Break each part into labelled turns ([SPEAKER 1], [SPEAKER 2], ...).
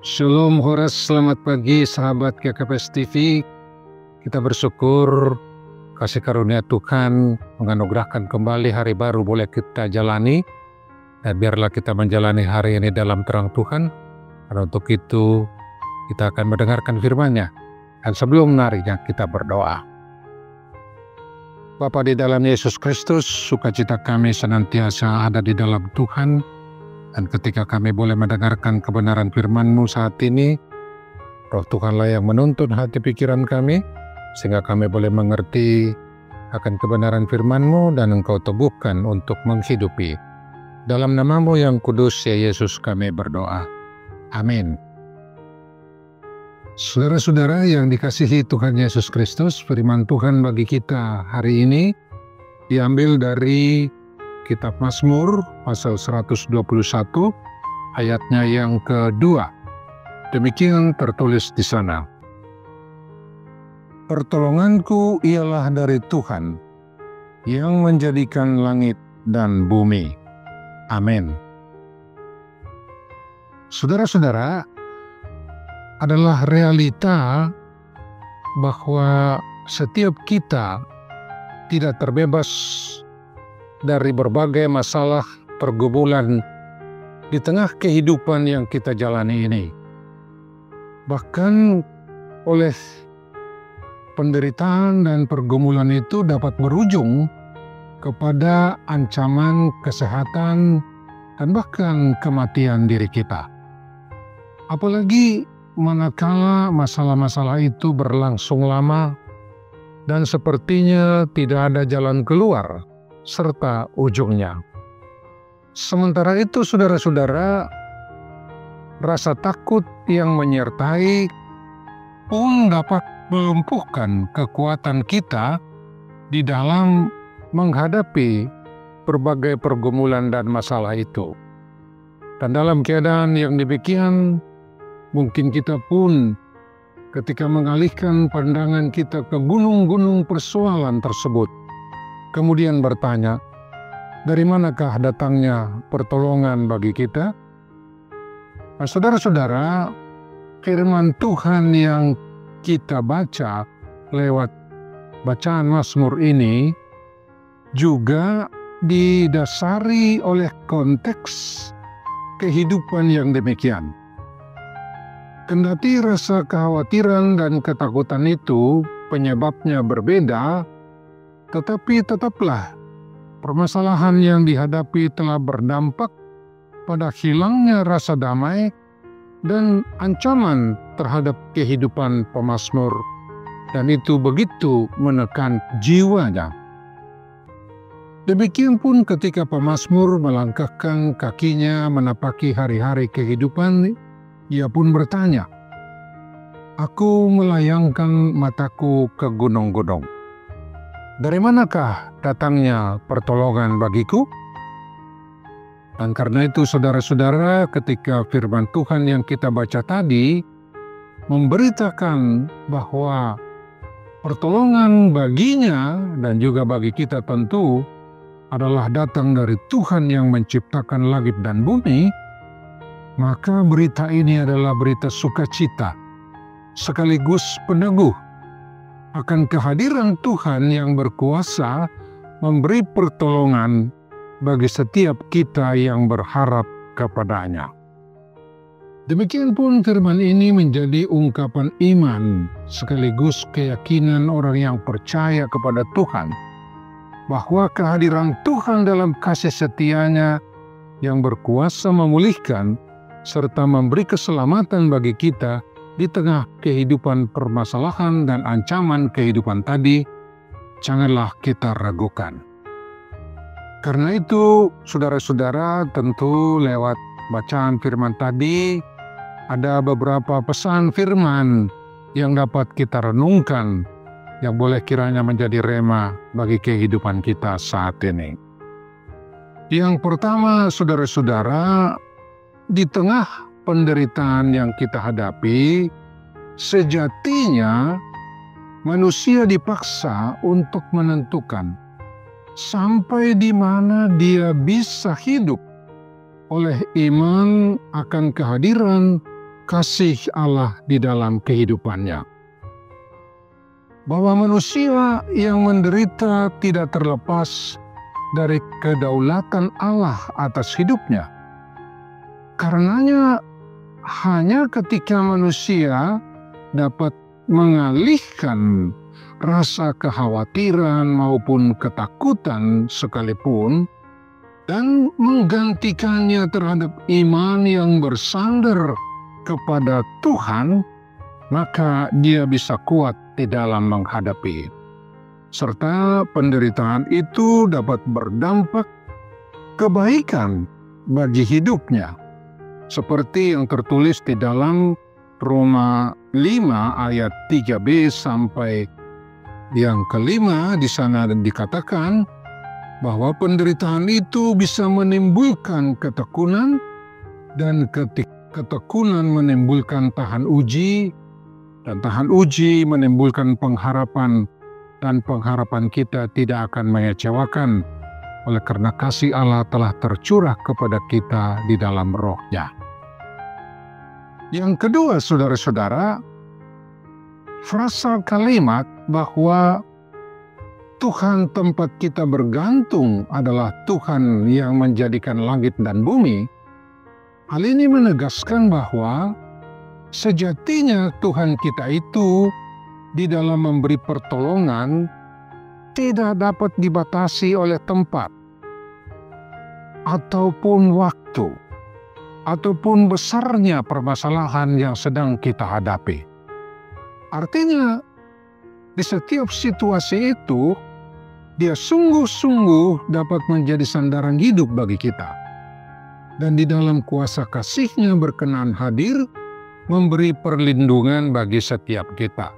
[SPEAKER 1] Shalom Horas, selamat pagi sahabat GKPS TV. Kita bersyukur kasih karunia Tuhan menganugerahkan kembali hari baru boleh kita jalani. Dan biarlah kita menjalani hari ini dalam terang Tuhan. Dan untuk itu kita akan mendengarkan firman-Nya. Dan sebelum menarinya kita berdoa. Bapa di dalam Yesus Kristus, sukacita kami senantiasa ada di dalam Tuhan. Dan ketika kami boleh mendengarkan kebenaran firman-Mu saat ini, Roh Tuhanlah yang menuntun hati pikiran kami, sehingga kami boleh mengerti akan kebenaran firman-Mu dan Engkau teguhkan untuk menghidupi. Dalam nama-Mu yang kudus, ya Yesus kami berdoa. Amin. Saudara-saudara yang dikasihi Tuhan Yesus Kristus, firman Tuhan bagi kita hari ini diambil dari Kitab Mazmur pasal 121 ayatnya yang kedua. Demikian tertulis di sana. Pertolonganku ialah dari Tuhan yang menjadikan langit dan bumi. Amin. Saudara-saudara, adalah realita bahwa setiap kita tidak terbebas dari berbagai masalah pergumulan di tengah kehidupan yang kita jalani ini. Bahkan oleh penderitaan dan pergumulan itu dapat berujung kepada ancaman kesehatan dan bahkan kematian diri kita. Apalagi manakala masalah-masalah itu berlangsung lama dan sepertinya tidak ada jalan keluar serta ujungnya. Sementara itu saudara-saudara, rasa takut yang menyertai pun dapat melumpuhkan kekuatan kita di dalam menghadapi berbagai pergumulan dan masalah itu. Dan dalam keadaan yang demikian, mungkin kita pun ketika mengalihkan pandangan kita ke gunung-gunung persoalan tersebut, kemudian bertanya, dari manakah datangnya pertolongan bagi kita? Nah, saudara-saudara, firman Tuhan yang kita baca lewat bacaan Mazmur ini juga didasari oleh konteks kehidupan yang demikian. Kendati rasa kekhawatiran dan ketakutan itu penyebabnya berbeda, tetapi tetaplah permasalahan yang dihadapi telah berdampak pada hilangnya rasa damai dan ancaman terhadap kehidupan pemazmur, dan itu begitu menekan jiwanya. Demikian pun ketika pemazmur melangkahkan kakinya menapaki hari-hari kehidupan, ia pun bertanya, "Aku melayangkan mataku ke gunung-gunung. Dari manakah datangnya pertolongan bagiku?" Dan karena itu saudara-saudara, ketika firman Tuhan yang kita baca tadi memberitakan bahwa pertolongan baginya dan juga bagi kita tentu adalah datang dari Tuhan yang menciptakan langit dan bumi, maka berita ini adalah berita sukacita sekaligus peneguh akan kehadiran Tuhan yang berkuasa memberi pertolongan bagi setiap kita yang berharap kepadanya. Demikian pun firman ini menjadi ungkapan iman sekaligus keyakinan orang yang percaya kepada Tuhan bahwa kehadiran Tuhan dalam kasih setia-Nya yang berkuasa memulihkan serta memberi keselamatan bagi kita di tengah kehidupan permasalahan dan ancaman kehidupan tadi, janganlah kita ragukan. Karena itu, saudara-saudara, tentu lewat bacaan firman tadi, ada beberapa pesan firman yang dapat kita renungkan, yang boleh kiranya menjadi rema bagi kehidupan kita saat ini. Yang pertama, saudara-saudara, di tengah penderitaan yang kita hadapi, sejatinya manusia dipaksa untuk menentukan sampai di mana dia bisa hidup oleh iman akan kehadiran kasih Allah di dalam kehidupannya. Bahwa manusia yang menderita tidak terlepas dari kedaulatan Allah atas hidupnya. Karenanya hanya ketika manusia dapat mengalihkan rasa kekhawatiran maupun ketakutan sekalipun dan menggantikannya terhadap iman yang bersandar kepada Tuhan, maka dia bisa kuat di dalam menghadapi. Serta penderitaan itu dapat berdampak kebaikan bagi hidupnya. Seperti yang tertulis di dalam Roma 5 ayat 3b sampai yang kelima, di sana dikatakan bahwa penderitaan itu bisa menimbulkan ketekunan, dan ketekunan menimbulkan tahan uji, dan tahan uji menimbulkan pengharapan, dan pengharapan kita tidak akan mengecewakan oleh karena kasih Allah telah tercurah kepada kita di dalam Roh-Nya. Yang kedua, saudara-saudara, frasa kalimat bahwa Tuhan tempat kita bergantung adalah Tuhan yang menjadikan langit dan bumi. Hal ini menegaskan bahwa sejatinya Tuhan kita itu di dalam memberi pertolongan tidak dapat dibatasi oleh tempat, ataupun waktu, ataupun besarnya permasalahan yang sedang kita hadapi. Artinya, di setiap situasi itu, dia sungguh-sungguh dapat menjadi sandaran hidup bagi kita. Dan di dalam kuasa kasih-Nya berkenan hadir, memberi perlindungan bagi setiap kita.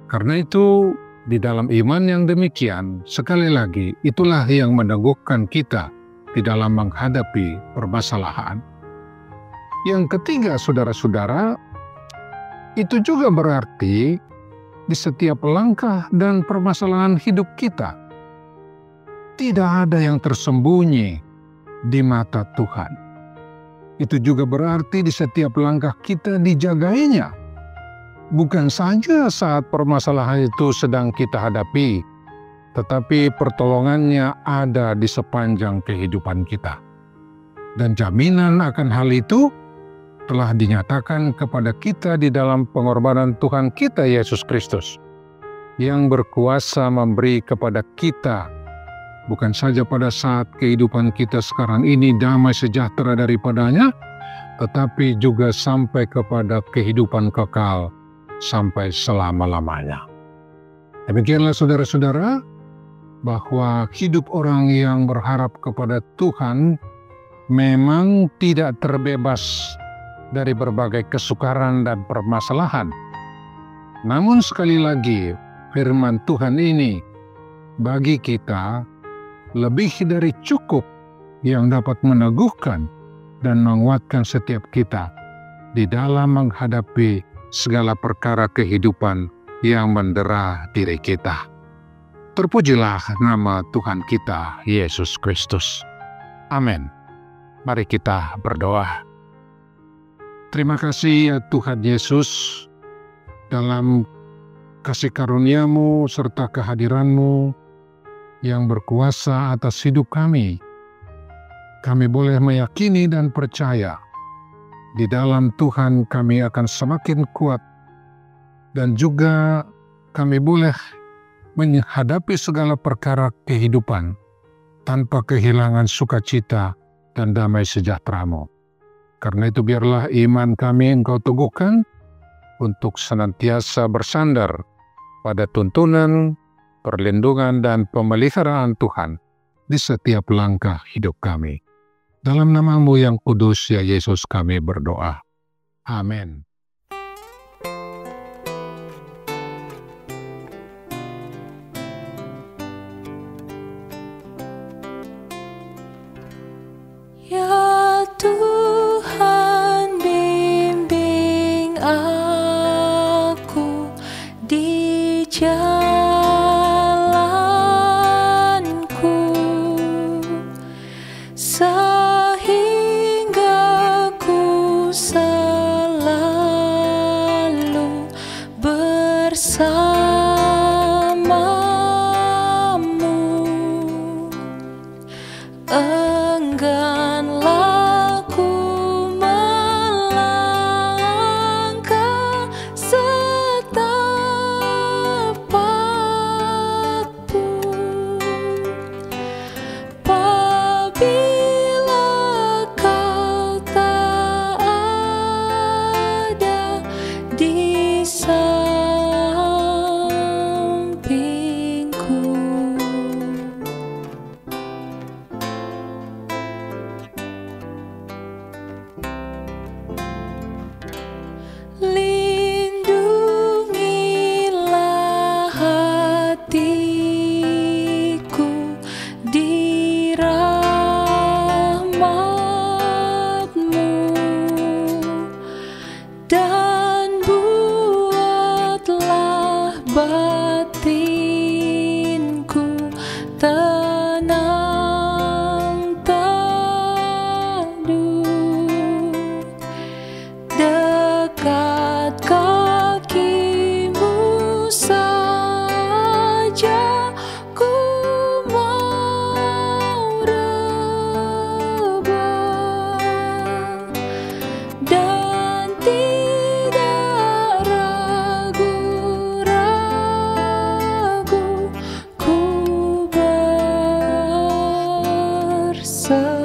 [SPEAKER 1] Karena itu, di dalam iman yang demikian, sekali lagi, itulah yang meneguhkan kita di dalam menghadapi permasalahan. Yang ketiga, saudara-saudara, itu juga berarti di setiap langkah dan permasalahan hidup kita, tidak ada yang tersembunyi di mata Tuhan. Itu juga berarti di setiap langkah kita dijagainya. Bukan saja saat permasalahan itu sedang kita hadapi, tetapi pertolongannya ada di sepanjang kehidupan kita. Dan jaminan akan hal itu telah dinyatakan kepada kita di dalam pengorbanan Tuhan kita Yesus Kristus, yang berkuasa memberi kepada kita, bukan saja pada saat kehidupan kita sekarang ini damai sejahtera daripadanya, tetapi juga sampai kepada kehidupan kekal, sampai selama-lamanya. Demikianlah saudara-saudara, bahwa hidup orang yang berharap kepada Tuhan memang tidak terbebas dari berbagai kesukaran dan permasalahan. Namun sekali lagi, firman Tuhan ini bagi kita lebih dari cukup yang dapat meneguhkan dan menguatkan setiap kita di dalam menghadapi segala perkara kehidupan yang mendera diri kita. Terpujilah nama Tuhan kita, Yesus Kristus. Amin. Mari kita berdoa. Terima kasih ya Tuhan Yesus, dalam kasih karunia-Mu serta kehadiran-Mu yang berkuasa atas hidup kami. Kami boleh meyakini dan percaya di dalam Tuhan kami akan semakin kuat, dan juga kami boleh menghadapi segala perkara kehidupan tanpa kehilangan sukacita dan damai sejahtera-Mu. Karena itu biarlah iman kami Engkau teguhkan untuk senantiasa bersandar pada tuntunan, perlindungan, dan pemeliharaan Tuhan di setiap langkah hidup kami. Dalam nama-Mu yang kudus ya Yesus kami berdoa. Amin.
[SPEAKER 2] Ya Tuhan, bimbing aku di jalanku, sehingga ku selalu engganlah ku melangkah setapak pun, apabila kau tak ada di sampingku. Lindungilah hatiku di rahmat-Mu, dan buatlah batinku tenang teduh dekat kaki-Mu saja. Ku mau rebah dan tidak ragu-ragu ku berserah.